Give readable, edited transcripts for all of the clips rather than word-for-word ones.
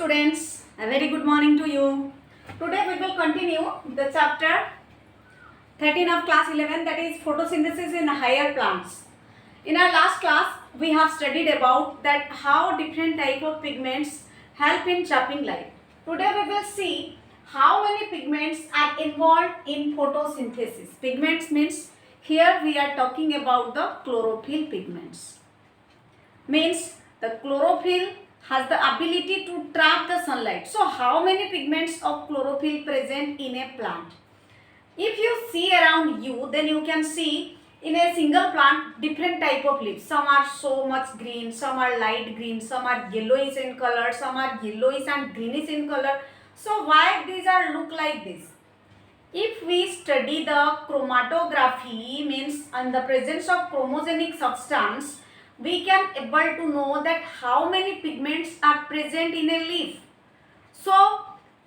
students, a very good morning to you. Today we will continue the chapter 13 of class 11, that is photosynthesis in higher plants. In our last class we have studied about that how different type of pigments help in trapping light. Today we will see how many pigments are involved in photosynthesis. Pigments means here we are talking about the chlorophyll pigments. Means the chlorophyll has the ability to trap the sunlight. So how many pigments of chlorophyll present in a plant? If you see around you, then you can see in a single plant different type of leaves. Some are so much green, some are light green, some are yellowish in color, some are yellowish and greenish in color. So why these are look like this? If we study the chromatography, means in the presence of chromogenic substance, we can able to know that how many pigments are present in a leaf. So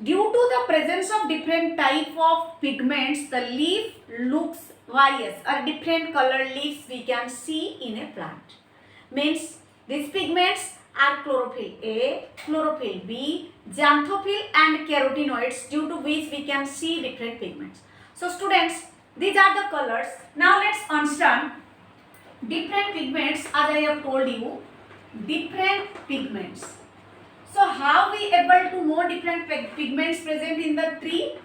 due to the presence of different type of pigments, the leaf looks various or different color leaves we can see in a plant. Means these pigments are chlorophyll A, chlorophyll B, xanthophyll and carotenoids, due to which we can see different pigments. So students, these are the colors. Now let's understand different pigments. As I have told you, different pigments. So how we able to know different pigments present in the tree?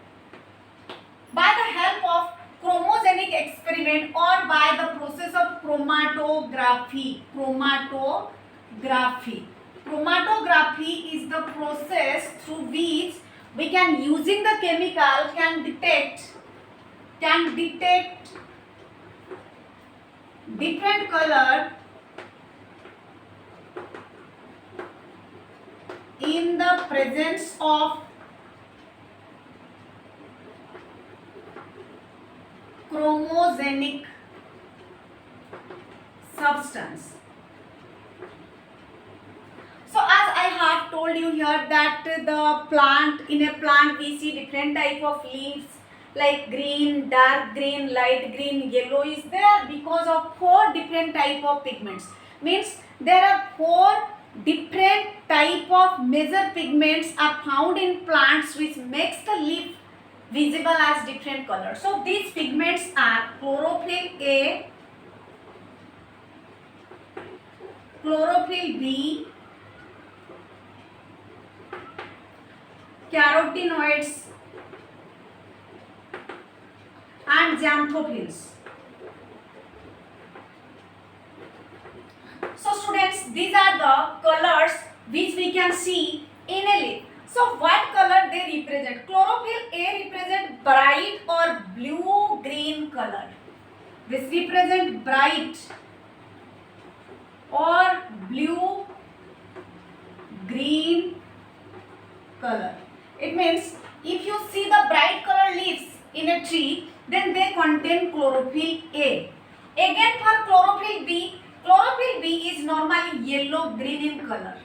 By the help of chromogenic experiment or by the process of chromatography. Chromatography is the process through which we can, using the chemical, can detect different color in the presence of chromogenic substance. So as I have told you here that the plant, in a plant we see different type of leaves like green, dark green, light green, yellow is there because of 4 different type of pigments. Means there are 4 different type of major pigments are found in plants which makes the leaf visible as different colors. So these pigments are chlorophyll A, chlorophyll B, carotenoids and xanthophylls. So students, these are the colors which we can see in a leaf. So what color they represent? Chlorophyll A represent bright or blue green color. This represent bright or blue green color. It means if you see the bright color leaves in a tree, then they contain chlorophyll A. Again for chlorophyll B is normally yellow green in color.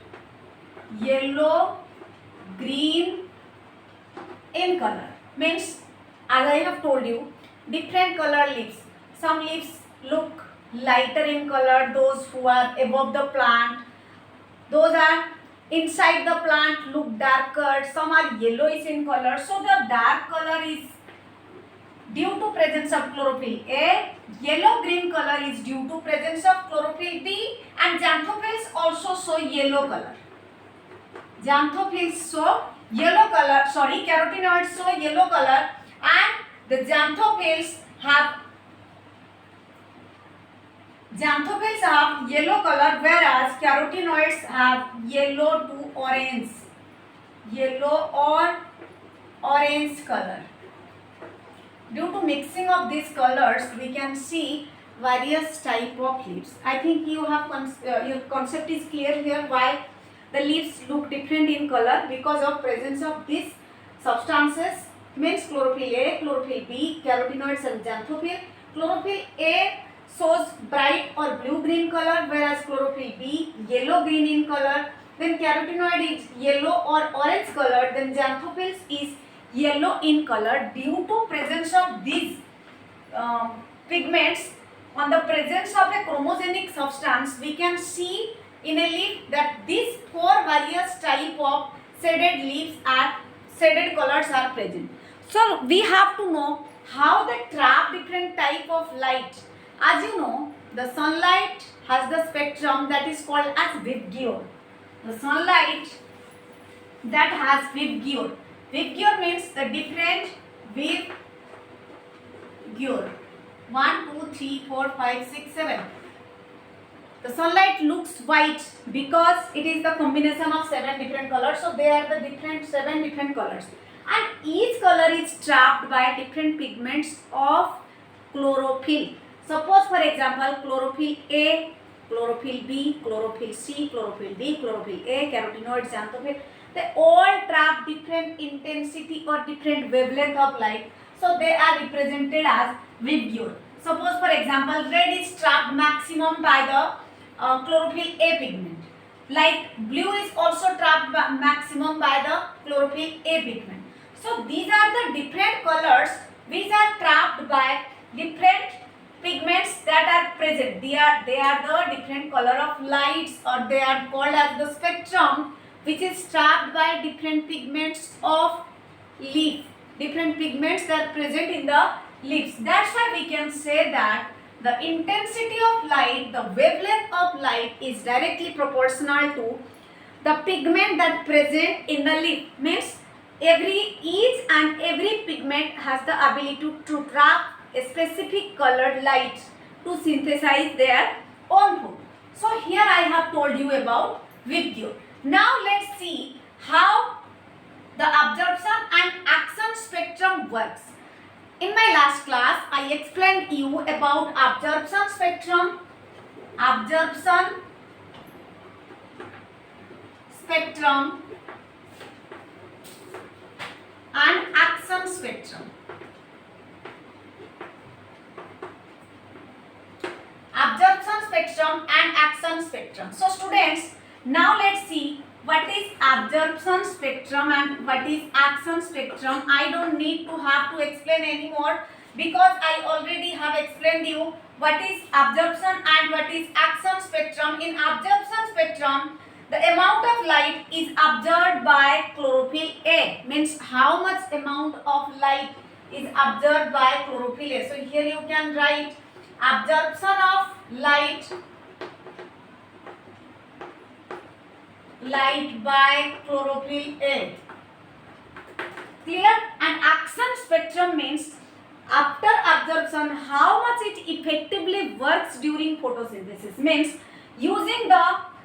Yellow green in color. Means as I have told you, different color leaves. Some leaves look lighter in color, those who are above the plant. Those are inside the plant look darker. Some are yellowish in color. So the dark color is due to presence of chlorophyll A. Yellow green color is due to presence of chlorophyll B, and xanthophylls also show yellow color. Xanthophylls show yellow color, carotenoids show yellow color, and the xanthophylls have yellow color, whereas carotenoids have yellow to orange, yellow or orange color. Due to mixing of these colors, we can see various type of leaves. I think you have your concept is clear here why the leaves look different in color, because of presence of these substances. Means chlorophyll A, chlorophyll B, carotenoids and xanthophylls. Chlorophyll A shows bright or blue green color, whereas chlorophyll B yellow green in color. Then carotenoid is yellow or orange color. Then xanthophylls is yellow in color. Due to presence of these pigments, on the presence of a chromogenic substance, we can see in a leaf that these 4 various type of shaded leaves are shaded colors are present. So we have to know how they trap different type of light. As you know, the sunlight has the spectrum that is called as Vibgyor. The sunlight that has Vibgyor. Vibgyor means the different Vibgyor. 1, 2, 3, 4, 5, 6, 7. The sunlight looks white because it is the combination of 7 different colors. So they are the 7 different colors. And each color is trapped by different pigments of chlorophyll. Suppose for example, chlorophyll A, chlorophyll B, chlorophyll C, chlorophyll D, chlorophyll A, carotenoids, xanthophyll. They all trap different intensity or different wavelength of light. So they are represented as Vibgyor. Suppose for example, red is trapped maximum by the chlorophyll A pigment. Like blue is also trapped maximum by the chlorophyll A pigment. So these are the different colors which are trapped by different pigments that are present. They are the different color of lights, or they are called as the spectrum, which is trapped by different pigments of leaf. Different pigments that are present in the leaves. That's why we can say that the intensity of light, the wavelength of light is directly proportional to the pigment that present in the leaf. Means each and every pigment has the ability to trap a specific colored light to synthesize their own food. So here I have told you about Vibgyor. Now let's see how the absorption and action spectrum works. In my last class, I explained you about absorption spectrum, and action spectrum. Absorption spectrum and action spectrum. So students, now let's see what is absorption spectrum and what is action spectrum. I don't need to have to explain anymore because I already have explained you what is absorption and what is action spectrum. In absorption spectrum, the amount of light is absorbed by chlorophyll A. Means how much amount of light is absorbed by chlorophyll A. So here you can write absorption of light by chlorophyll A. Clear? And action spectrum means after absorption how much it effectively works during photosynthesis. Means using the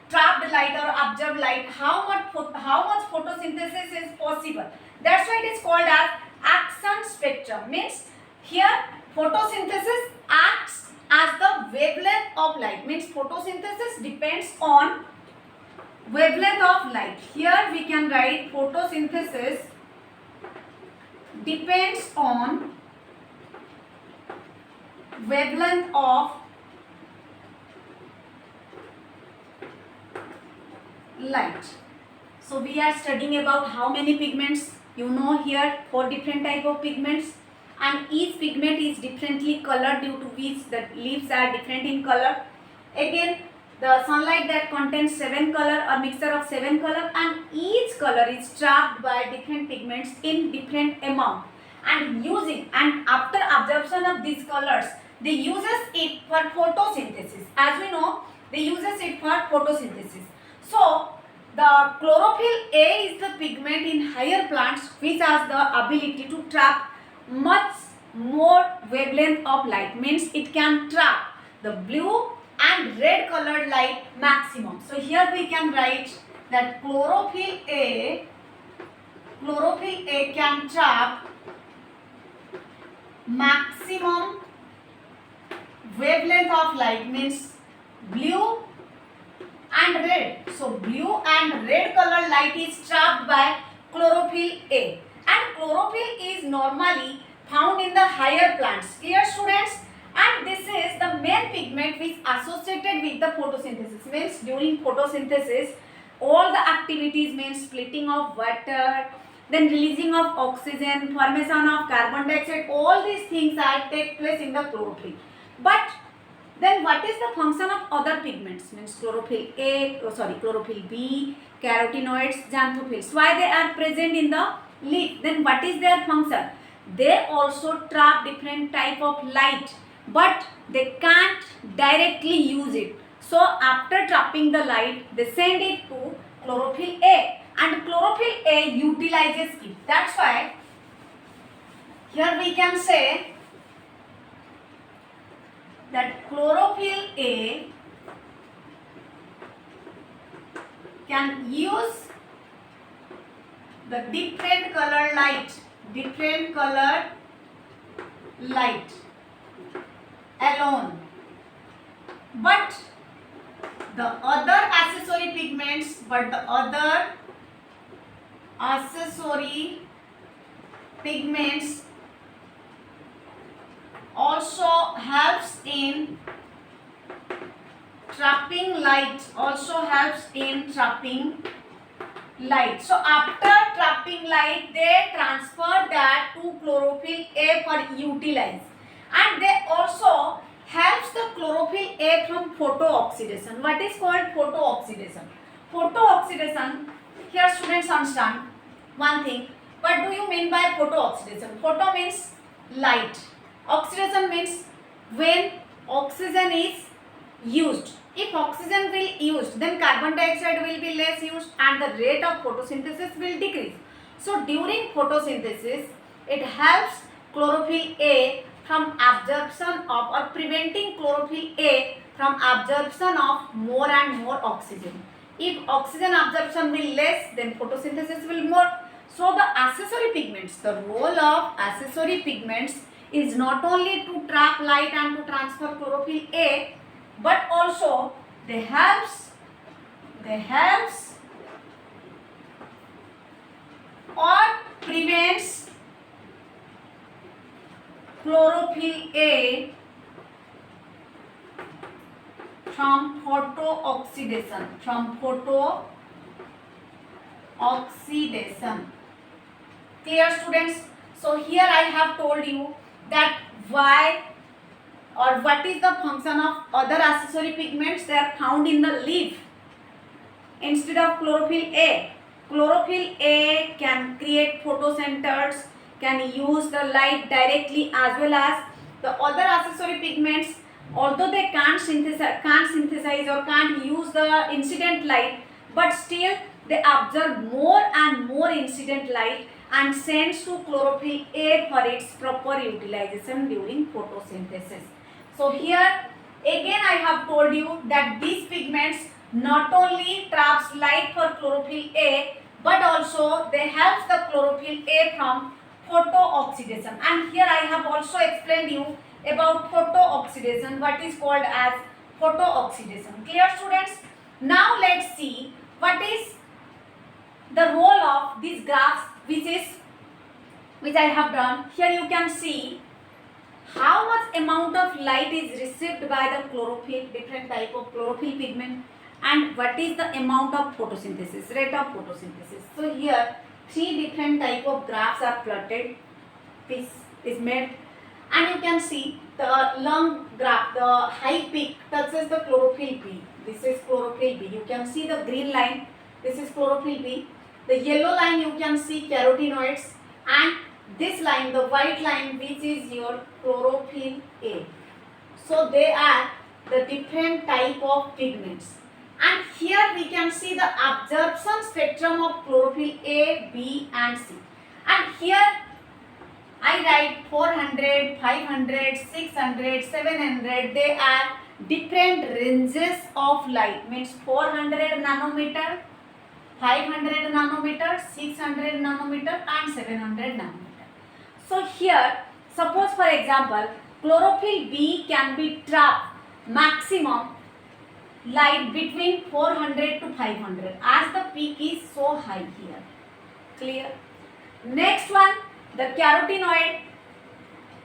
trapped light or absorbed light, how much photosynthesis is possible. That's why it is called as action spectrum. Means here photosynthesis acts as the wavelength of light. Means photosynthesis depends on wavelength of light. Here we can write photosynthesis depends on wavelength of light. So we are studying about how many pigments. You know here 4 different type of pigments, and each pigment is differently colored due to which the leaves are different in color. Again, the sunlight that contains 7 color or mixture of 7 color, and each color is trapped by different pigments in different amount. And after absorption of these colors, they uses it for photosynthesis. As we know, they uses it for photosynthesis. So the chlorophyll A is the pigment in higher plants which has the ability to trap much more wavelength of light. Means it can trap the blue and red colored light maximum. So here we can write that chlorophyll A can trap maximum wavelength of light. Means blue and red. So blue and red color light is trapped by chlorophyll A, and chlorophyll is normally found in the higher plants. Clear students? And this is the main pigment which associated with the photosynthesis. Means during photosynthesis all the activities means splitting of water, then releasing of oxygen, formation of carbon dioxide, all these things are take place in the chlorophyll. But Then what is the function of other pigments? Means chlorophyll A, chlorophyll B, carotenoids, xanthophylls. Why they are present in the leaf? Then what is their function? They also trap different type of light, but they can't directly use it. So after trapping the light, they send it to chlorophyll A, and chlorophyll A utilizes it. That's why here we can say that chlorophyll A can use the different color light alone, but the other accessory pigments also helps in trapping light, So after trapping light, they transfer that to chlorophyll A for utilize, and they also helps the chlorophyll A from photooxidation. What is called photooxidation? Photooxidation, here students understand one thing. What do you mean by photooxidation? Photo means light. Oxidation means when oxygen is used. If oxygen will used, then carbon dioxide will be less used and the rate of photosynthesis will decrease. So during photosynthesis, it helps chlorophyll A from absorption of, or preventing chlorophyll A from absorption of more and more oxygen. If oxygen absorption will less, then photosynthesis will more. So the accessory pigments, the role of accessory pigments is not only to trap light and to transfer chlorophyll A, but also they helps or prevents chlorophyll A from photooxidation. Clear students? So here I have told you that why or what is the function of other accessory pigments. They are found in the leaf instead of chlorophyll A. Chlorophyll A can create photocenters, can use the light directly, as well as the other accessory pigments, although they can't synthesize or can't use the incident light, but still they absorb more and more incident light and sends to chlorophyll A for its proper utilization during photosynthesis. So here again I have told you that these pigments not only traps light for chlorophyll A, but also they help the chlorophyll A from photooxidation. And here I have also explained you about photooxidation, what is called as photooxidation. Clear students? Now let's see what is the role of these graphs which I have done. Here you can see how much amount of light is received by the chlorophyll, different type of chlorophyll pigment, and what is the amount of photosynthesis, rate of photosynthesis. So here three different type of graphs are plotted. This is made, and you can see the long graph, the high peak touches the chlorophyll B. This is chlorophyll B. You can see the green line. This is chlorophyll B. The yellow line you can see carotenoids, and this line, the white line, which is your chlorophyll A. So they are the different type of pigments. And here we can see the absorption spectrum of chlorophyll A, B and C. And here I write 400, 500, 600, 700. They are different ranges of light. Means 400 nanometer, 500 nanometer, 600 nanometer and 700 nanometer. So here, suppose for example, chlorophyll B can be trapped maximum light between 400 to 500 as the peak is so high here. Clear? Next one, the carotenoid.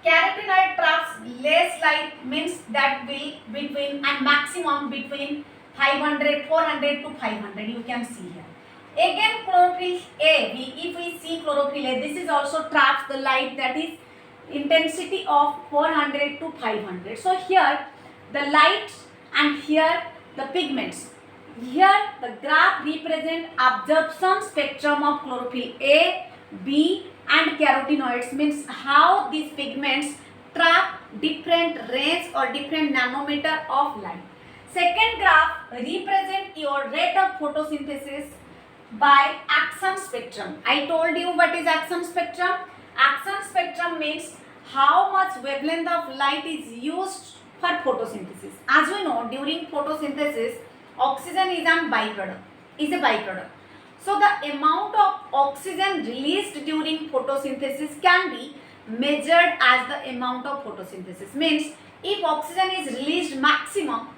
Carotenoid traps less light, means that will between and maximum between 500, 400 to 500. You can see here. Again chlorophyll A, if we see chlorophyll A, this is also traps the light, that is intensity of 400 to 500. So here the light and here the pigments. Here the graph represent absorption spectrum of chlorophyll A, B and carotenoids, means how these pigments trap different range or different nanometer of light. Second graph represent your rate of photosynthesis by action spectrum. I told you what is action spectrum. Action spectrum means how much wavelength of light is used for photosynthesis. As we know, during photosynthesis, oxygen is a byproduct. So the amount of oxygen released during photosynthesis can be measured as the amount of photosynthesis. Means if oxygen is released maximum,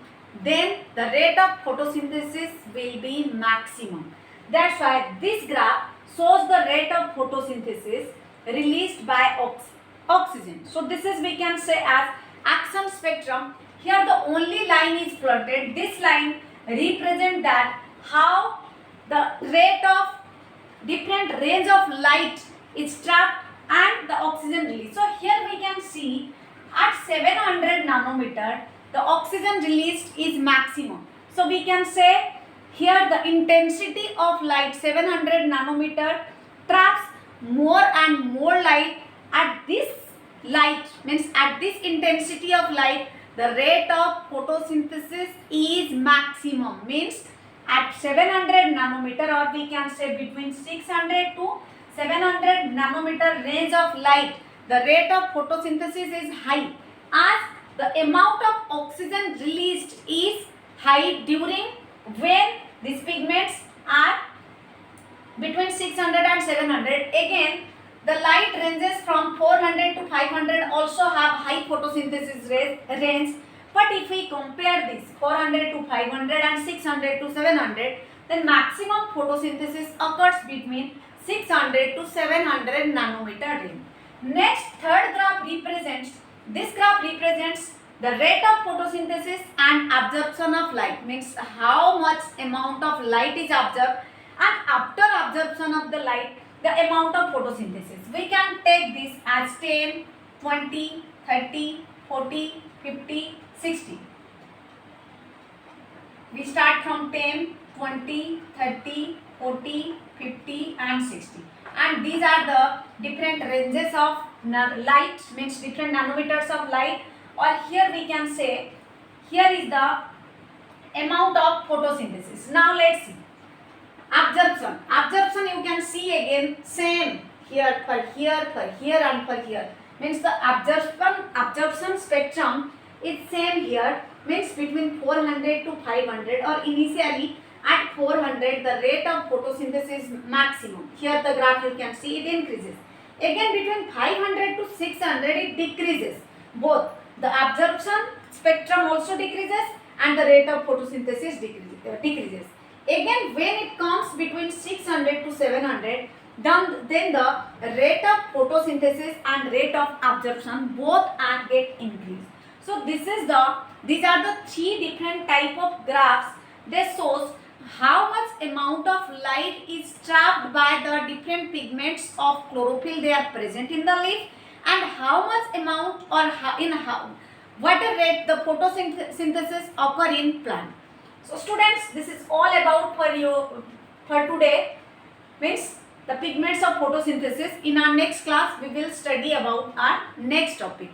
then the rate of photosynthesis will be maximum. That's why this graph shows the rate of photosynthesis released by oxygen. So this is, we can say, as action spectrum. Here the only line is plotted. This line represent that how the rate of different range of light is trapped and the oxygen release. So here we can see at 700 nanometer the oxygen released is maximum. So we can say here the intensity of light 700 nanometer traps more and more light. At this light, means at this intensity of light, the rate of photosynthesis is maximum. Means at 700 nanometer, or we can say between 600 to 700 nanometer range of light, the rate of photosynthesis is high, as the amount of oxygen released is high during when these pigments are between 600 and 700. Again, the light ranges from 400 to 500 also have high photosynthesis range. But if we compare this 400 to 500 and 600 to 700, then maximum photosynthesis occurs between 600 to 700 nanometer range. Next, third graph represents, this graph represents the rate of photosynthesis and absorption of light, means how much amount of light is absorbed, and after absorption of the light, the amount of photosynthesis. We can take this as 10, 20, 30, 40, 50, 60. We start from 10, 20, 30, 40, 50 and 60. And these are the different ranges of light, means different nanometers of light. Or here we can say, here is the amount of photosynthesis. Now let's see. Absorption. Absorption you can see again same here for here, for here and for here. Means the absorption spectrum is same here, means between 400 to 500, or initially at 400 the rate of photosynthesis is maximum. Here the graph you can see it increases. Again between 500 to 600 it decreases. Both the absorption spectrum also decreases and the rate of photosynthesis decreases. Again when it comes between 600 to 700, then the rate of photosynthesis and rate of absorption both are get increased. So these are the three different type of graphs. They shows how much amount of light is trapped by the different pigments of chlorophyll they are present in the leaf, and how much amount or what a rate the photosynthesis occur in plant. So students, this is all about for you for today, means the pigments of photosynthesis. In our next class we will study about our next topic.